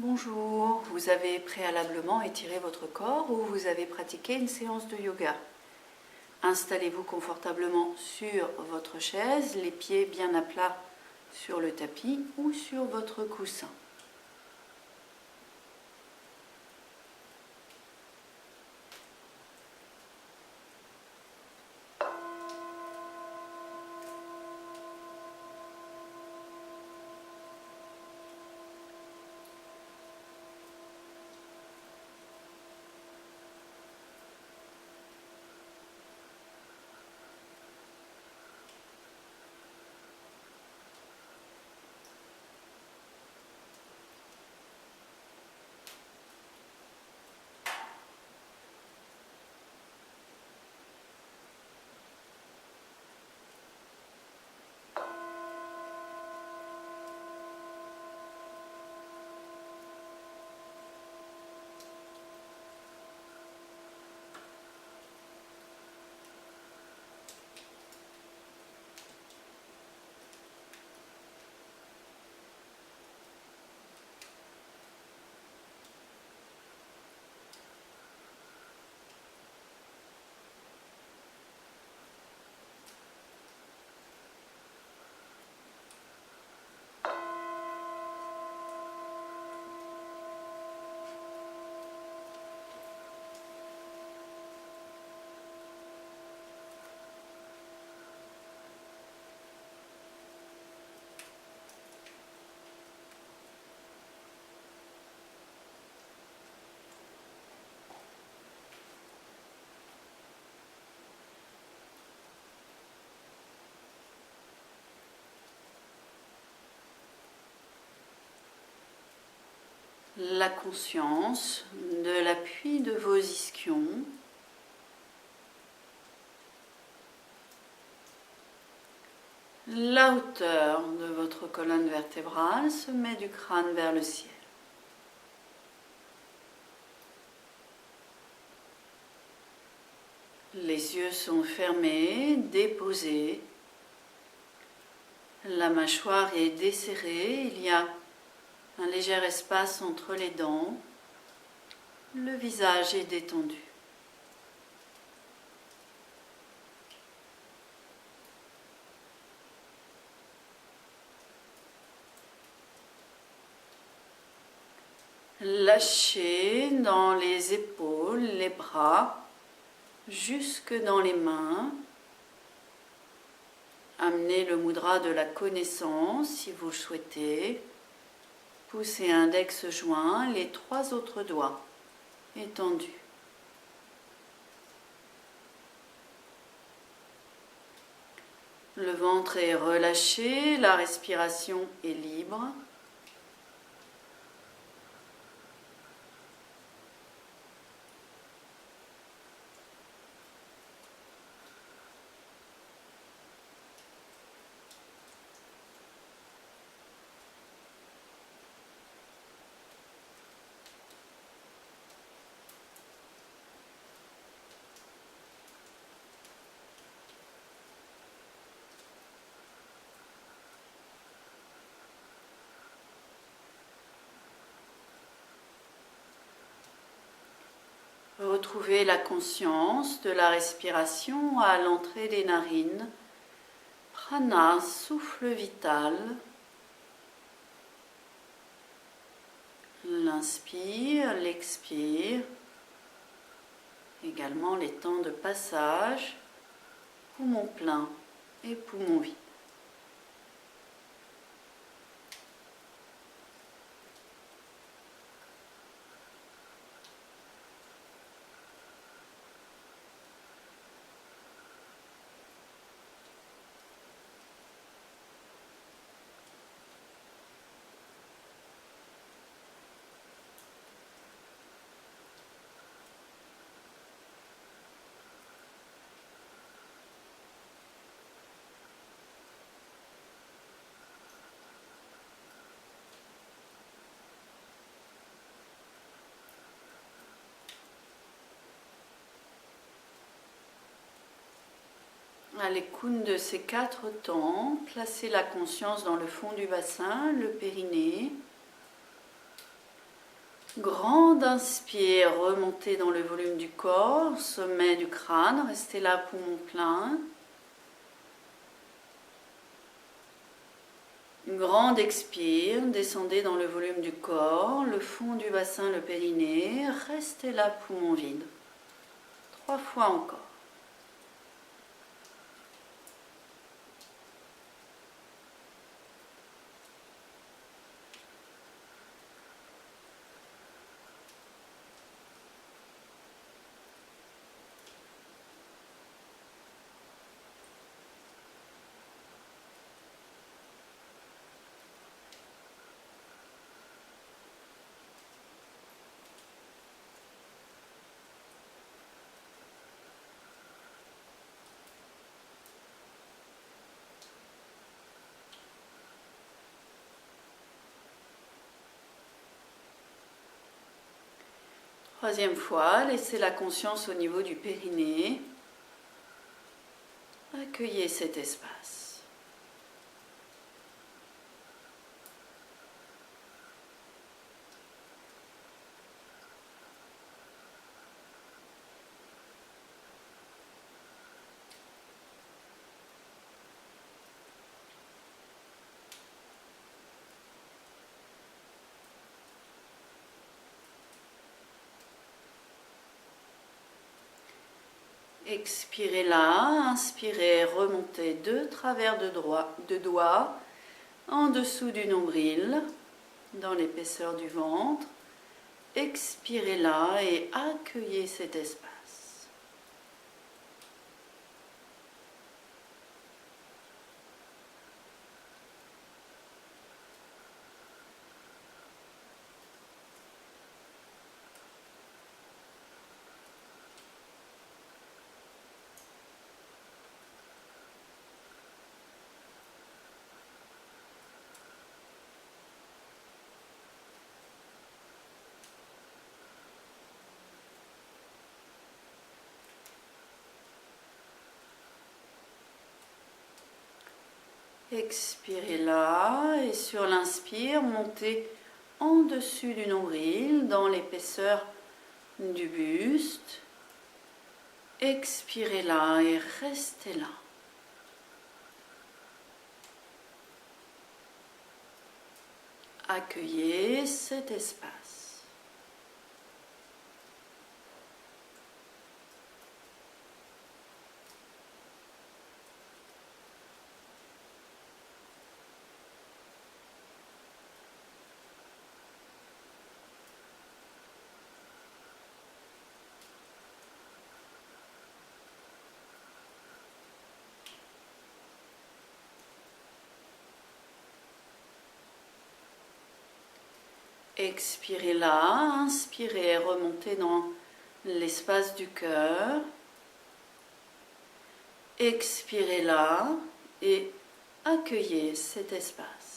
Bonjour, vous avez préalablement étiré votre corps ou vous avez pratiqué une séance de yoga. Installez-vous confortablement sur votre chaise, les pieds bien à plat sur le tapis ou sur votre coussin. La conscience de l'appui de vos ischions, la hauteur de votre colonne vertébrale se met du crâne vers le ciel. Les yeux sont fermés, déposés. La mâchoire est desserrée, il y a un léger espace entre les dents. Le visage est détendu. Lâchez dans les épaules, les bras, jusque dans les mains. Amenez le mudra de la connaissance si vous le souhaitez. Poussez index joint, les 3 autres doigts étendus. Le ventre est relâché, la respiration est libre. Retrouvez la conscience de la respiration à l'entrée des narines. Prana, souffle vital. L'inspire, l'expire. Également les temps de passage, poumon plein et poumon vide. À l'écoute de ces 4 temps, placez la conscience dans le fond du bassin, le périnée. Grande inspire, remontez dans le volume du corps, sommet du crâne, restez là, poumon plein. Une grande expire, descendez dans le volume du corps, le fond du bassin, le périnée, restez là, poumon vide. 3 fois encore. Troisième fois, laissez la conscience au niveau du périnée. Accueillez cet espace. Expirez là, inspirez, remontez 2 travers de doigts en dessous du nombril, dans l'épaisseur du ventre. Expirez là et accueillez cet espace. Expirez là et sur l'inspire, montez en dessus du nombril, dans l'épaisseur du buste. Expirez là et restez là. Accueillez cet espace. Expirez là, inspirez, remontez dans l'espace du cœur. Expirez là et accueillez cet espace.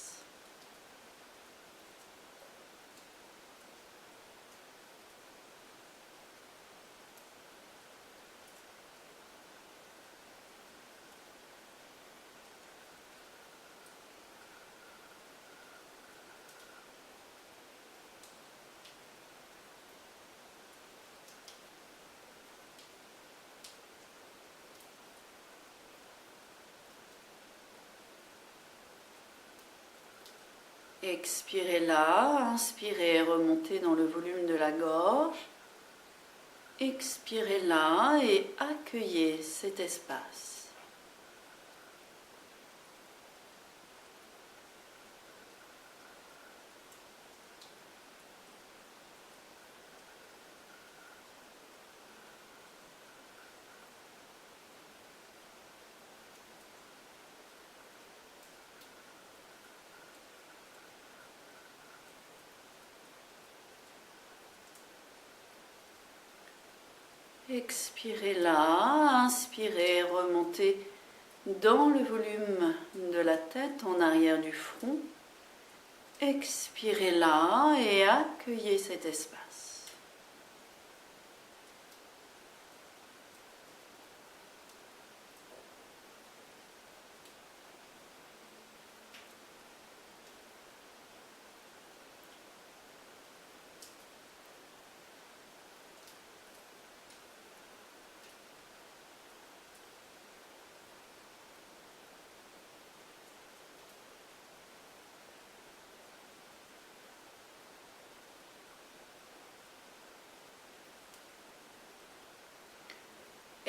Expirez là, inspirez, remontez dans le volume de la gorge. Expirez là et accueillez cet espace. Expirez là, inspirez, remontez dans le volume de la tête en arrière du front. Expirez là et accueillez cet espace.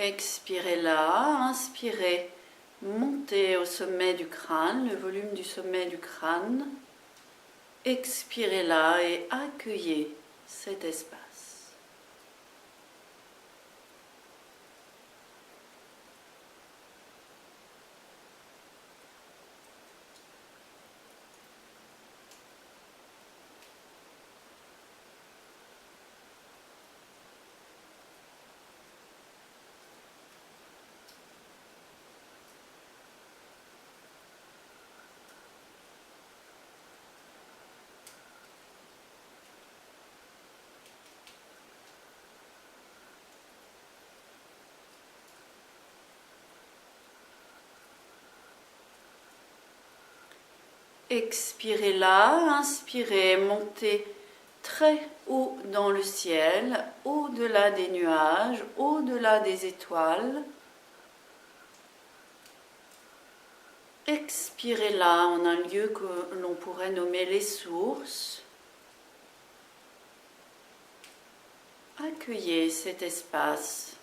Expirez là, inspirez, montez au sommet du crâne, le volume du sommet du crâne. Expirez là et accueillez cet espace. Expirez là, inspirez, montez très haut dans le ciel, au-delà des nuages, au-delà des étoiles. Expirez là en un lieu que l'on pourrait nommer les sources. Accueillez cet espace.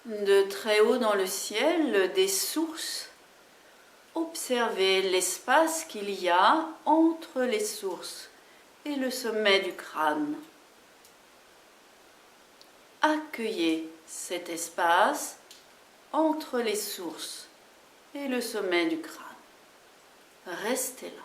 De très haut dans le ciel, des sources. Observez l'espace qu'il y a entre les sources et le sommet du crâne. Accueillez cet espace entre les sources et le sommet du crâne. Restez là.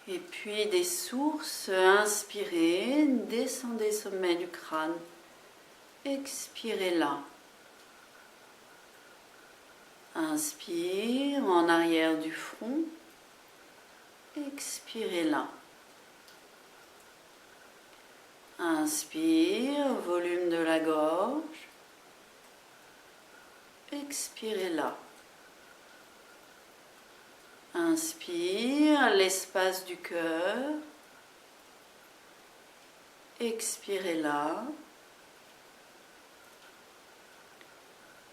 Et puis des sources, inspirez, descendez sommet du crâne, expirez là. Inspire en arrière du front, expirez là. Inspire, volume de la gorge, expirez là. Inspire, l'espace du cœur, expirez là.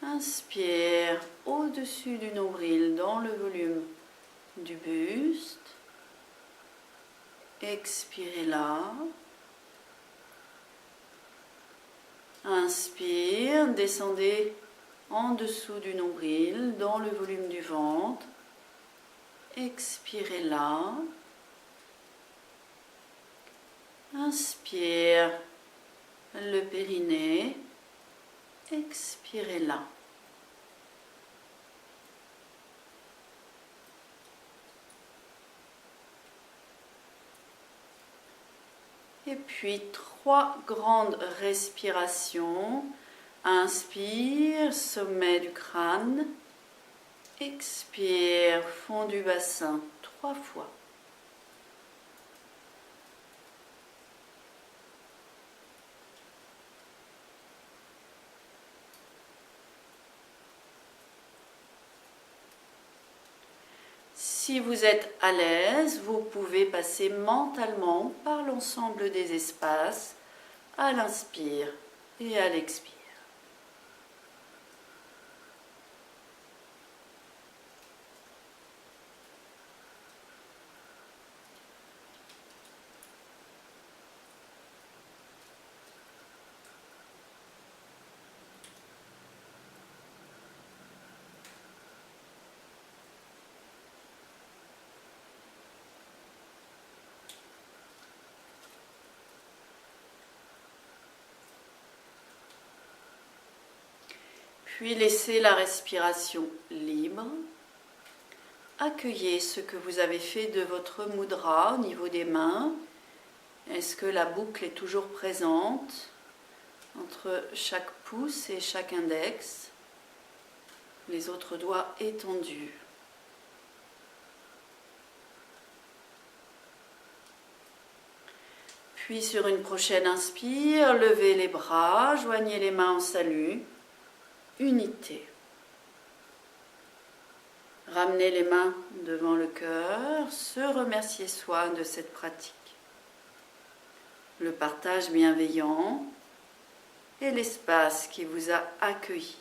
Inspire au-dessus du nombril dans le volume du buste. Expirez là. Inspire, descendez en dessous du nombril dans le volume du ventre. Expirez là. Inspire le périnée. Expirez là. Et puis 3 grandes respirations. Inspire, sommet du crâne. Expire, fond du bassin, 3 fois. Si vous êtes à l'aise, vous pouvez passer mentalement par l'ensemble des espaces à l'inspire et à l'expire. Puis laissez la respiration libre. Accueillez ce que vous avez fait de votre mudra au niveau des mains. Est-ce que la boucle est toujours présente entre chaque pouce et chaque index? Les autres doigts étendus. Puis sur une prochaine inspire, levez les bras, joignez les mains en salut. Unité. Ramenez les mains devant le cœur, se remercier soi de cette pratique. Le partage bienveillant et l'espace qui vous a accueilli.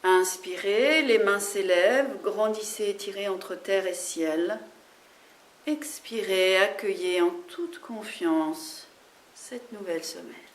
Inspirez, les mains s'élèvent, grandissez, étirez entre terre et ciel. Expirez, accueillez en toute confiance cette nouvelle semaine.